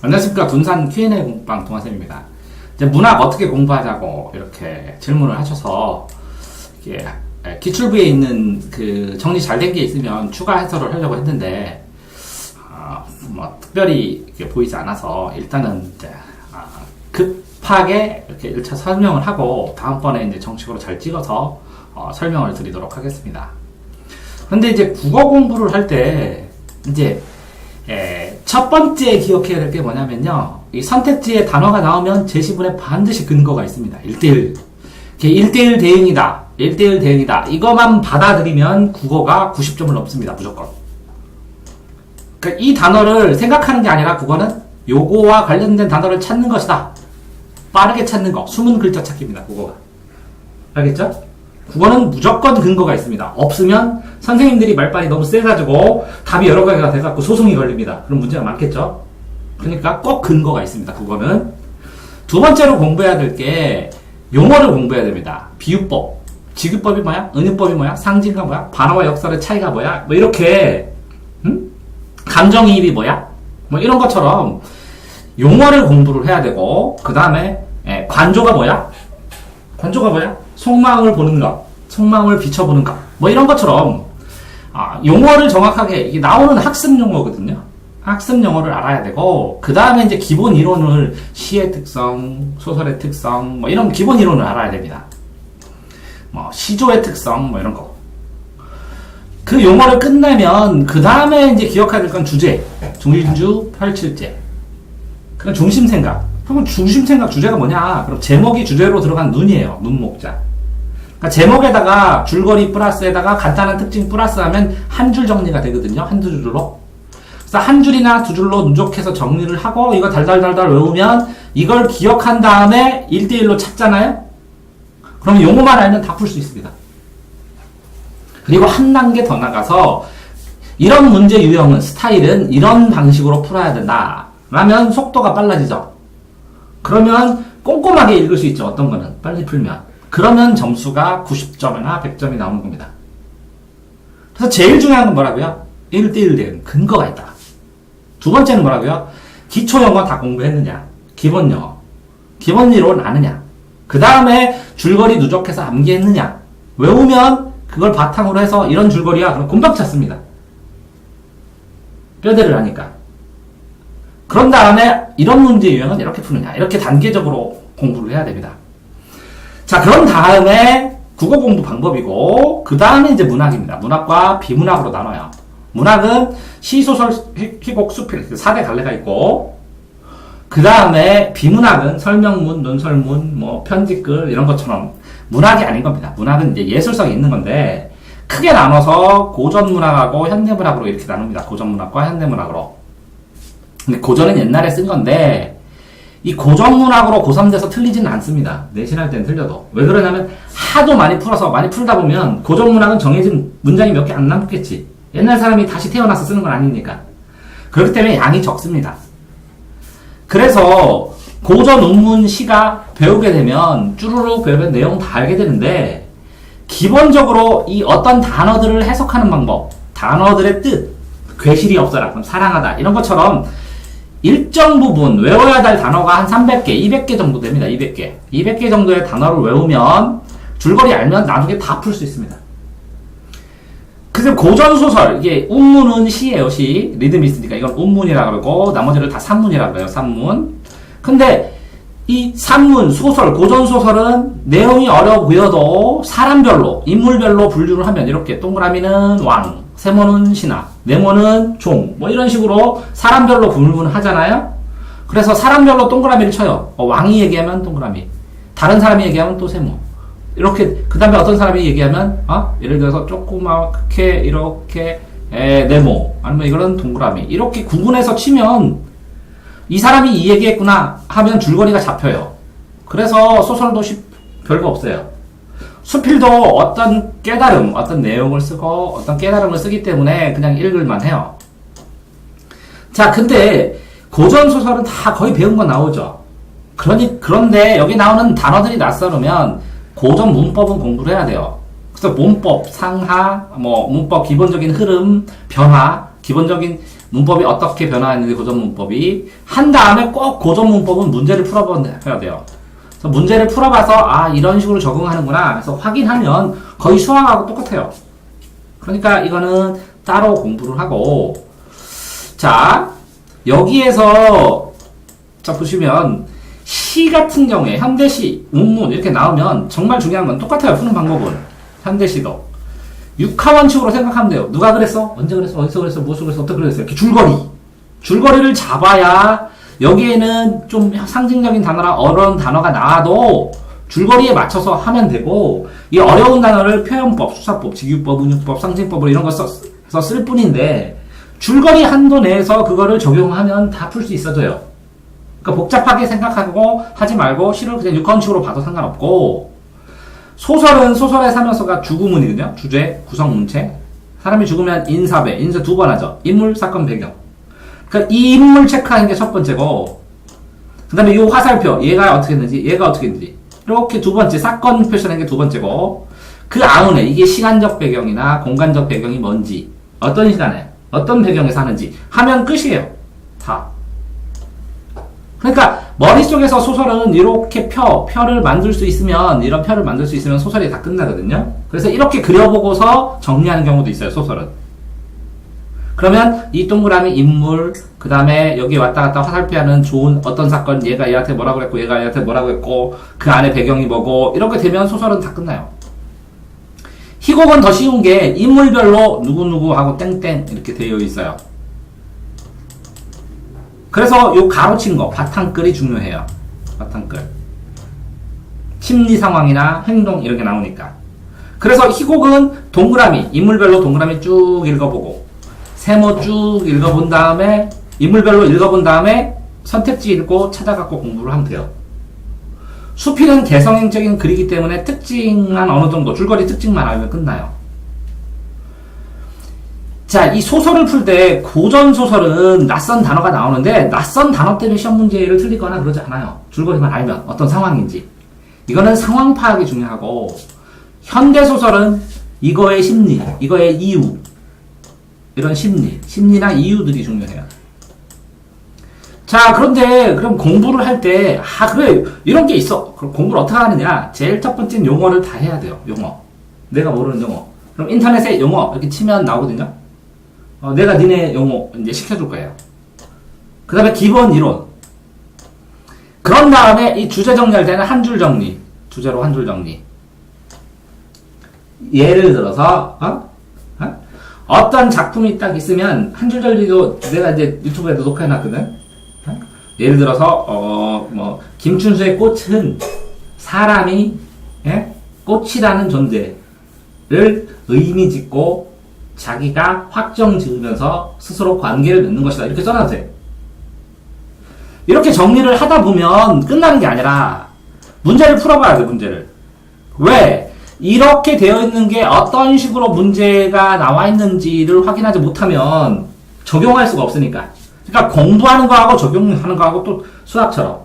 안녕하십니까. 군산 Q&A 공부방 동아쌤입니다. 이제 문학 어떻게 공부하자고 이렇게 질문을 하셔서 이게 기출부에 있는 그 정리 잘 된 게 있으면 추가 해설을 하려고 했는데 뭐 특별히 이렇게 보이지 않아서 일단은 이제 급하게 이렇게 1차 설명을 하고 다음번에 이제 정식으로 잘 찍어서 설명을 드리도록 하겠습니다. 근데 이제 국어 공부를 할 때 이제 첫 번째 기억해야 될 게 뭐냐면요. 이 선택지에 단어가 나오면 제시문에 반드시 근거가 있습니다. 1대1. 1대1 대응이다. 1대1 대응이다. 이것만 받아들이면 국어가 90점을 넘습니다. 무조건. 그러니까 이 단어를 생각하는 게 아니라 국어는 요거와 관련된 단어를 찾는 것이다. 빠르게 찾는 거. 숨은 글자 찾기입니다. 국어가. 알겠죠? 국어는 무조건 근거가 있습니다. 없으면 선생님들이 말빨이 너무 세가지고 답이 여러 가지가 돼갖고 소송이 걸립니다. 그럼 문제가 많겠죠? 그러니까 꼭 근거가 있습니다. 국어는. 두 번째로 공부해야 될 게 용어를 공부해야 됩니다. 비유법, 지급법이 뭐야? 은유법이 뭐야? 상징가 뭐야? 반어와 역설의 차이가 뭐야? 뭐 이렇게 감정이입이 뭐야? 뭐 이런 것처럼 용어를 공부를 해야 되고 그 다음에 관조가 뭐야? 관조가 뭐야? 속마음을 보는 것, 속마음을 비춰보는 것, 뭐 이런 것처럼 용어를 정확하게 이게 나오는 학습 용어거든요. 학습 용어를 알아야 되고 그 다음에 이제 기본 이론을 시의 특성, 소설의 특성, 뭐 이런 기본 이론을 알아야 됩니다. 뭐 시조의 특성, 뭐 이런 거. 그 용어를 끝내면 그 다음에 이제 기억해야 될 건 주제, 중심주, 펼칠제. 그럼 중심 생각. 그럼 중심 생각 주제가 뭐냐? 그럼 제목이 주제로 들어간 눈이에요. 눈목자. 그러니까 제목에다가 줄거리 플러스에다가 간단한 특징 플러스하면 한 줄 정리가 되거든요. 한두 줄로. 그래서 한 줄이나 두 줄로 누적해서 정리를 하고 이거 달달달달 외우면 이걸 기억한 다음에 1대1로 찾잖아요. 그러면 용어만 알면 다 풀 수 있습니다. 그리고 한 단계 더 나가서 이런 문제 유형은 스타일은 이런 방식으로 풀어야 된다. 라면 속도가 빨라지죠. 그러면 꼼꼼하게 읽을 수 있죠. 어떤 거는 빨리 풀면. 그러면 점수가 90점이나 100점이 나오는 겁니다. 그래서 제일 중요한 건 뭐라고요? 1대1 대응. 근거가 있다. 두 번째는 뭐라고요? 기초 영어 다 공부했느냐? 기본 영어. 기본 이론 아느냐? 그 다음에 줄거리 누적해서 암기했느냐? 외우면 그걸 바탕으로 해서 이런 줄거리야. 그럼 금방 찾습니다. 뼈대를 하니까. 그런 다음에 이런 문제 유형은 이렇게 푸느냐? 이렇게 단계적으로 공부를 해야 됩니다. 자, 그런 다음에 국어 공부 방법이고 그 다음에 이제 문학입니다. 문학과 비문학으로 나눠요. 문학은 시, 소설, 희곡, 수필 4대 갈래가 있고 그 다음에 비문학은 설명문, 논설문, 뭐 편지글 이런 것처럼 문학이 아닌 겁니다. 문학은 이제 예술성이 있는 건데 크게 나눠서 고전문학하고 현대문학으로 이렇게 나눕니다. 고전문학과 현대문학으로. 근데 고전은 옛날에 쓴 건데 이 고전문학으로 고3 돼서 틀리지는 않습니다. 내신할 땐 틀려도. 왜 그러냐면 하도 많이 풀어서 많이 풀다 보면 고전문학은 정해진 문장이 몇 개 안 남겠지. 옛날 사람이 다시 태어나서 쓰는 건 아니니까. 그렇기 때문에 양이 적습니다. 그래서 고전 운문 시가 배우게 되면 쭈루룩 배우면 내용 다 알게 되는데 기본적으로 이 어떤 단어들을 해석하는 방법, 단어들의 뜻, 괴실이 없어라, 그럼 사랑하다 이런 것처럼 일정 부분 외워야 될 단어가 한 300개, 200개 정도 됩니다. 200개. 200개 정도의 단어를 외우면 줄거리 알면 나중에 다 풀 수 있습니다. 그래서 고전소설, 이게 운문은 시예요, 시. 리듬이 있으니까 이건 운문이라 그러고 나머지를 다 산문이라 그래요, 산문. 근데 이 산문, 소설, 고전소설은 내용이 어려워 보여도 사람별로, 인물별로 분류를 하면 이렇게 동그라미는 왕, 세모는 신하, 네모는 종, 뭐 이런 식으로 사람별로 분류를 하잖아요. 그래서 사람별로 동그라미를 쳐요. 왕이 얘기하면 동그라미, 다른 사람이 얘기하면 또 세모. 이렇게 그 다음에 어떤 사람이 얘기하면 예를 들어서 조그맣게 이렇게 네모, 아니면 이거는 동그라미 이렇게 구분해서 치면 이 사람이 이 얘기했구나 하면 줄거리가 잡혀요. 그래서 소설도 별거 없어요. 수필도 어떤 깨달음, 어떤 내용을 쓰고 어떤 깨달음을 쓰기 때문에 그냥 읽을만 해요. 자, 근데 고전소설은 다 거의 배운 거 나오죠. 그런데 여기 나오는 단어들이 낯설으면 고전 문법은 공부를 해야 돼요. 그래서 문법, 상하, 뭐 문법 기본적인 흐름, 변화 기본적인 문법이 어떻게 변화했는지 고전 문법이 한 다음에 꼭 고전 문법은 문제를 풀어봐야 돼요. 그래서 문제를 풀어봐서 아 이런 식으로 적응하는구나 그래서 확인하면 거의 수학하고 똑같아요. 그러니까 이거는 따로 공부를 하고 자 여기에서 자 보시면 시 같은 경우에 현대시, 운문 이렇게 나오면 정말 중요한 건 똑같아요. 푸는 방법은 현대시도 육하원칙으로 생각하면 돼요. 누가 그랬어? 언제 그랬어? 어디서 그랬어? 무엇을 그랬어? 어떻게 그랬어? 이렇게 줄거리를 잡아야 여기에는 좀 상징적인 단어나 어려운 단어가 나와도 줄거리에 맞춰서 하면 되고 이 어려운 단어를 표현법, 수사법, 직유법, 운용법, 상징법으로 이런 거 써서 쓸 뿐인데 줄거리 한도 내에서 그거를 적용하면 다 풀 수 있어져요. 그러니까 복잡하게 생각하고 하지 말고 시를 그냥 육하원칙으로 봐도 상관없고 소설은 소설의 사면서가 주구문이거든요. 주제, 구성, 문체. 사람이 죽으면 인사배, 인사 두 번 하죠. 인물, 사건, 배경. 그러니까 이 인물 체크하는 게 첫 번째고 그 다음에 이 화살표, 얘가 어떻게 했는지, 얘가 어떻게 했는지 이렇게 두 번째, 사건 표시하는 게 두 번째고 그 아우네, 이게 시간적 배경이나 공간적 배경이 뭔지 어떤 시간에, 어떤 배경에 사는지 하면 끝이에요. 다. 그러니까 머릿속에서 소설은 이렇게 표를 만들 수 있으면 이런 표를 만들 수 있으면 소설이 다 끝나거든요. 그래서 이렇게 그려보고서 정리하는 경우도 있어요. 소설은. 그러면 이 동그라미 인물 그 다음에 여기 왔다 갔다 화살표하는 좋은 어떤 사건 얘가 얘한테 뭐라고 했고 얘가 얘한테 뭐라고 했고 그 안에 배경이 뭐고 이렇게 되면 소설은 다 끝나요. 희곡은 더 쉬운 게 인물별로 누구누구하고 땡땡 이렇게 되어 있어요. 그래서 요 가로친 거 바탕글이 중요해요. 바탕글 심리 상황이나 행동 이렇게 나오니까. 그래서 희곡은 동그라미 인물별로 동그라미 쭉 읽어보고 세모 쭉 읽어본 다음에 인물별로 읽어본 다음에 선택지 읽고 찾아갖고 공부를 하면 돼요. 수필은 개성행적인 글이기 때문에 특징만 어느 정도 줄거리 특징만 알면 끝나요. 자, 이 소설을 풀 때 고전 소설은 낯선 단어가 나오는데 낯선 단어 때문에 시험 문제를 틀리거나 그러지 않아요. 줄거리만 알면 어떤 상황인지. 이거는 상황 파악이 중요하고 현대 소설은 이거의 심리, 이거의 이유 이런 심리나 이유들이 중요해요. 자, 그런데 그럼 공부를 할 때 그래 이런 게 있어. 그럼 공부를 어떻게 하느냐? 제일 첫 번째는 용어를 다 해야 돼요. 용어. 내가 모르는 용어. 그럼 인터넷에 용어 이렇게 치면 나오거든요. 내가 니네 용어 이제 시켜줄 거예요. 그 다음에 기본 이론. 그런 다음에 이 주제 정리할 때는 한 줄 정리. 주제로 한 줄 정리. 예를 들어서, 어떤 작품이 딱 있으면 한 줄 정리도 내가 이제 유튜브에도 녹화해놨거든. 예를 들어서, 김춘수의 꽃은 사람이, 꽃이라는 존재를 의미 짓고 자기가 확정 지으면서 스스로 관계를 맺는 것이다. 이렇게 써놔도 돼. 이렇게 정리를 하다 보면 끝나는 게 아니라 문제를 풀어봐야 돼, 문제를. 왜? 이렇게 되어 있는 게 어떤 식으로 문제가 나와 있는지를 확인하지 못하면 적용할 수가 없으니까. 그러니까 공부하는 거하고 적용하는 거하고 또 수학처럼.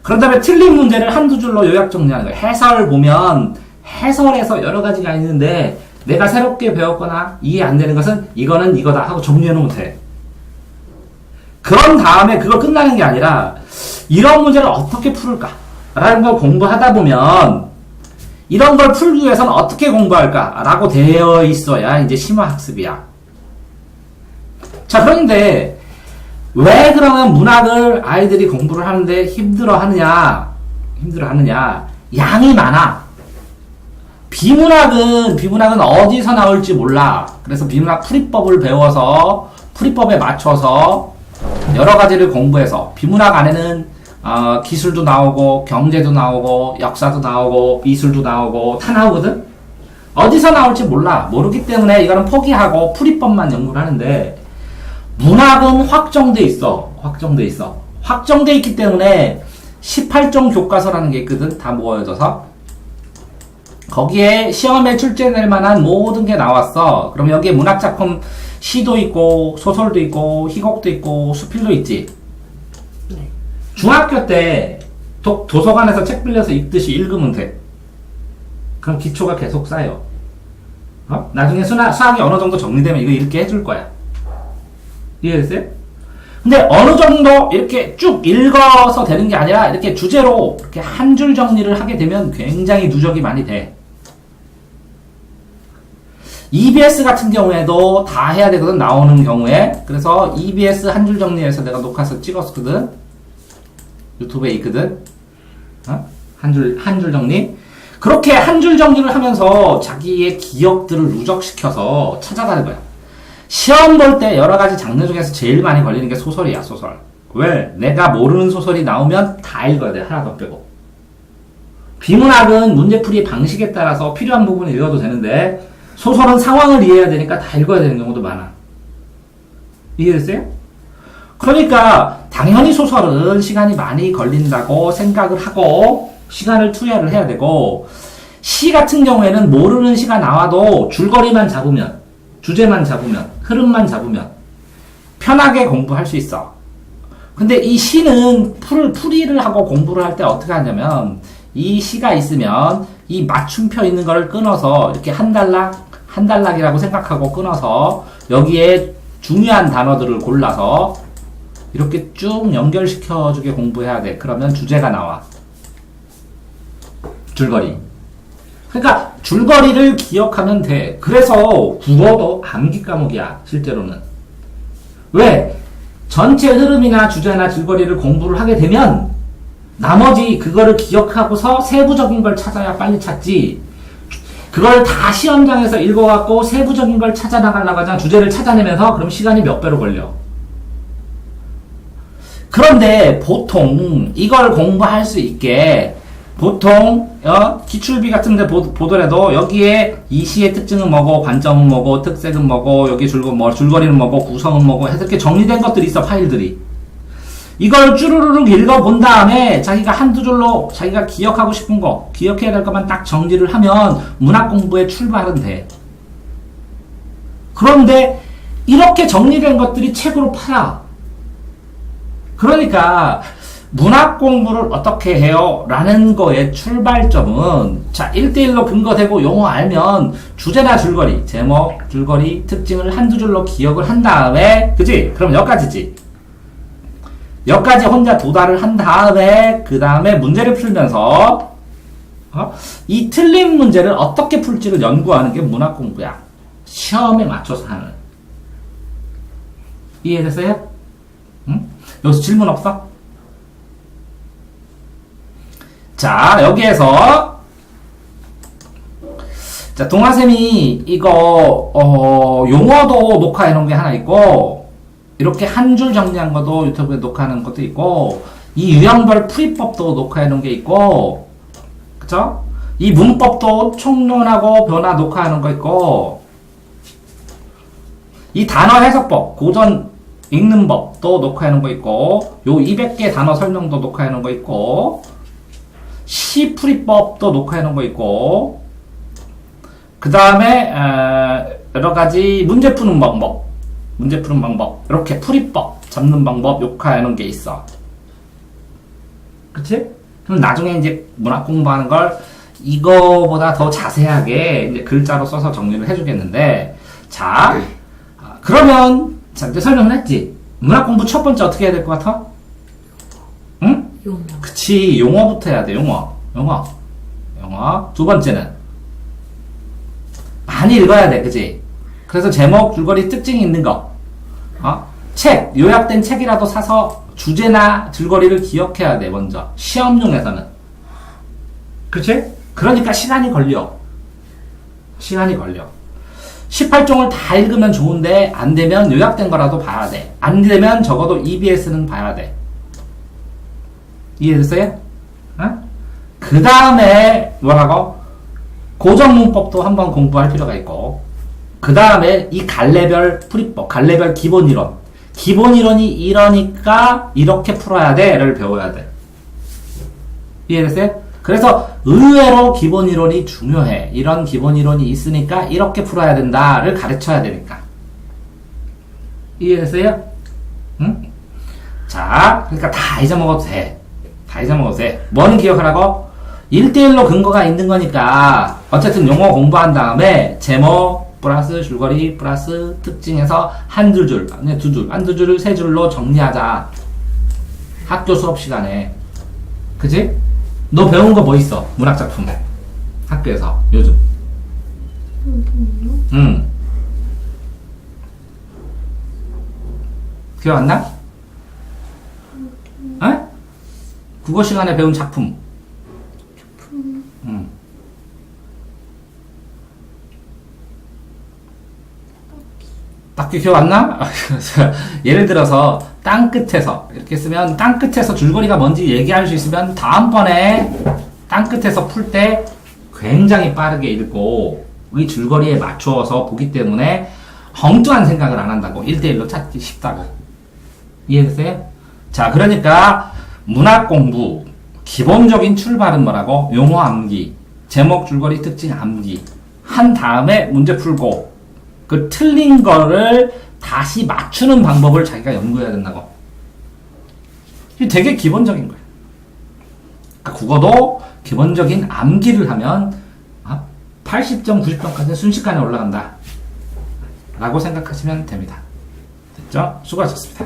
그런 다음에 틀린 문제를 한두 줄로 요약 정리하는 거예요. 해설을 보면 해설에서 여러 가지가 있는데 내가 새롭게 배웠거나 이해 안 되는 것은 이거는 이거다 하고 정리해 놓으면 돼. 그런 다음에 그걸 끝나는 게 아니라 이런 문제를 어떻게 풀을까? 라는 걸 공부하다 보면 이런 걸 풀기 위해서는 어떻게 공부할까? 라고 되어 있어야 이제 심화학습이야. 자, 그런데 왜 그러면 문학을 아이들이 공부를 하는데 힘들어 하느냐? 양이 많아. 비문학은 어디서 나올지 몰라. 그래서 비문학 풀이법을 배워서 풀이법에 맞춰서 여러 가지를 공부해서 비문학 안에는 기술도 나오고 경제도 나오고 역사도 나오고 미술도 나오고 다 나오거든. 어디서 나올지 몰라. 모르기 때문에 이거는 포기하고 풀이법만 연구를 하는데 문학은 확정돼 있어. 확정돼 있기 때문에 18종 교과서라는 게 있거든. 다 모여져서 거기에 시험에 출제될 만한 모든 게 나왔어. 그럼 여기에 문학작품 시도 있고 소설도 있고 희곡도 있고 수필도 있지. 네. 중학교 때 도서관에서 책 빌려서 읽듯이 읽으면 돼. 그럼 기초가 계속 쌓여. 나중에 수학이 어느 정도 정리되면 이거 읽게 해줄 거야. 이해됐어요? 근데 어느 정도 이렇게 쭉 읽어서 되는 게 아니라 이렇게 주제로 이렇게 한 줄 정리를 하게 되면 굉장히 누적이 많이 돼. EBS 같은 경우에도 다 해야 되거든, 나오는 경우에. 그래서 EBS 한 줄 정리해서 내가 녹화해서 찍었거든. 유튜브에 있거든. 한 줄 정리. 그렇게 한 줄 정리를 하면서 자기의 기억들을 누적시켜서 찾아가는 거야. 시험 볼 때 여러 가지 장르 중에서 제일 많이 걸리는 게 소설이야, 소설. 왜? 내가 모르는 소설이 나오면 다 읽어야 돼, 하나도 빼고. 비문학은 문제풀이 방식에 따라서 필요한 부분을 읽어도 되는데, 소설은 상황을 이해해야 되니까 다 읽어야 되는 경우도 많아. 이해됐어요? 그러니까 당연히 소설은 시간이 많이 걸린다고 생각을 하고 시간을 투여를 해야 되고, 시 같은 경우에는 모르는 시가 나와도 줄거리만 잡으면, 주제만 잡으면, 흐름만 잡으면 편하게 공부할 수 있어. 근데 이 시는 풀이를 하고 공부를 할 때 어떻게 하냐면, 이 시가 있으면 이 맞춤표 있는 거를 끊어서 이렇게 한 단락이라고 생각하고 끊어서 여기에 중요한 단어들을 골라서 이렇게 쭉 연결시켜주게 공부해야 돼. 그러면 주제가 나와. 줄거리. 그러니까 줄거리를 기억하면 돼. 그래서 국어도 암기 과목이야, 실제로는. 왜? 전체 흐름이나 주제나 줄거리를 공부를 하게 되면 나머지 그거를 기억하고서 세부적인 걸 찾아야 빨리 찾지. 그걸 다 시험장에서 읽어갖고 세부적인 걸 찾아 나가려고 하잖아. 주제를 찾아내면서. 그럼 시간이 몇 배로 걸려. 그런데 보통 이걸 공부할 수 있게 보통 기출비 같은 데 보더라도 여기에 이 시의 특징은 뭐고, 관점은 뭐고, 특색은 뭐고, 여기 줄거리는 뭐고, 구성은 뭐고 해서 이렇게 정리된 것들이 있어, 파일들이. 이걸 쭈루루룩 읽어본 다음에 자기가 한두 줄로 자기가 기억하고 싶은 거, 기억해야 될 것만 딱 정리를 하면 문학 공부에 출발은 돼. 그런데 이렇게 정리된 것들이 책으로 팔아. 그러니까 문학 공부를 어떻게 해요? 라는 거의 출발점은, 자, 1대1로 근거되고 용어 알면 주제나 줄거리, 제목, 줄거리, 특징을 한두 줄로 기억을 한 다음에, 그지? 그럼 여기까지지. 여기까지 혼자 도달을 한 다음에, 그 다음에 문제를 풀면서, 이 틀린 문제를 어떻게 풀지를 연구하는 게 문학 공부야. 시험에 맞춰서 하는. 이해됐어요? 응? 여기서 질문 없어? 자, 여기에서, 자, 동아쌤이 이거, 용어도 녹화해 놓은 게 하나 있고, 이렇게 한 줄 정리한 것도 유튜브에 녹화하는 것도 있고, 이 유형별 풀이법도 녹화해 놓은 게 있고, 그쵸? 이 문법도 총론하고 변화 녹화하는 거 있고, 이 단어 해석법, 고전 읽는 법도 녹화해 놓은 거 있고, 요 200개 단어 설명도 녹화해 놓은 거 있고, 시풀이법도 녹화해 놓은 거 있고, 그 다음에 여러 가지 문제 푸는 방법, 이렇게 풀이법, 잡는 방법 녹화해 놓은 게 있어. 그치? 그럼 나중에 이제 문학 공부하는 걸 이거보다 더 자세하게 이제 글자로 써서 정리를 해주겠는데, 자, 그러면, 자, 이제 설명을 했지? 문학 공부 첫 번째 어떻게 해야 될 것 같아? 응? 용어. 그치, 용어부터 해야 돼, 용어. 두 번째는 많이 읽어야 돼, 그치? 그래서 제목, 줄거리, 특징이 있는 거. 책, 요약된 책이라도 사서 주제나 줄거리를 기억해야 돼, 먼저. 시험용에서는. 그치? 그러니까 시간이 걸려. 18종을 다 읽으면 좋은데, 안 되면 요약된 거라도 봐야 돼. 안 되면 적어도 EBS는 봐야 돼. 이해됐어요? 그 다음에, 뭐라고? 고전문법도 한번 공부할 필요가 있고, 그 다음에 이 갈래별 풀이법, 갈래별 기본이론. 기본이론이 이러니까 이렇게 풀어야 돼,를 배워야 돼. 이해됐어요? 그래서 의외로 기본이론이 중요해. 이런 기본이론이 있으니까 이렇게 풀어야 된다를 가르쳐야 되니까. 이해됐어요? 응? 자, 그러니까 다 잊어먹어도 돼. 뭐는 기억하라고? 1대1로 근거가 있는 거니까 어쨌든 용어 공부한 다음에 제목, 플러스 줄거리 플러스 특징에서 한두 줄, 아니 두 줄, 한두 줄을 세 줄로 정리하자. 학교 수업 시간에. 그치? 너 배운 거 뭐 있어? 문학작품. 학교에서 요즘. 응. 기억 안 나? 에? 국어 시간에 배운 작품. 응. 딱히 기억 안 나? 예를 들어서 땅끝에서 이렇게 쓰면 땅끝에서 줄거리가 뭔지 얘기할 수 있으면 다음번에 땅끝에서 풀 때 굉장히 빠르게 읽고 이 줄거리에 맞추어서 보기 때문에 엉뚱한 생각을 안 한다고. 1대1로 찾기 쉽다고. 이해됐어요? 자, 그러니까 문학 공부 기본적인 출발은 뭐라고? 용어 암기, 제목 줄거리 특징 암기 한 다음에 문제 풀고 그 틀린 거를 다시 맞추는 방법을 자기가 연구해야 된다고. 이게 되게 기본적인 거예요. 그러니까 국어도 기본적인 암기를 하면 80점, 90점까지 순식간에 올라간다 라고 생각하시면 됩니다. 됐죠? 수고하셨습니다.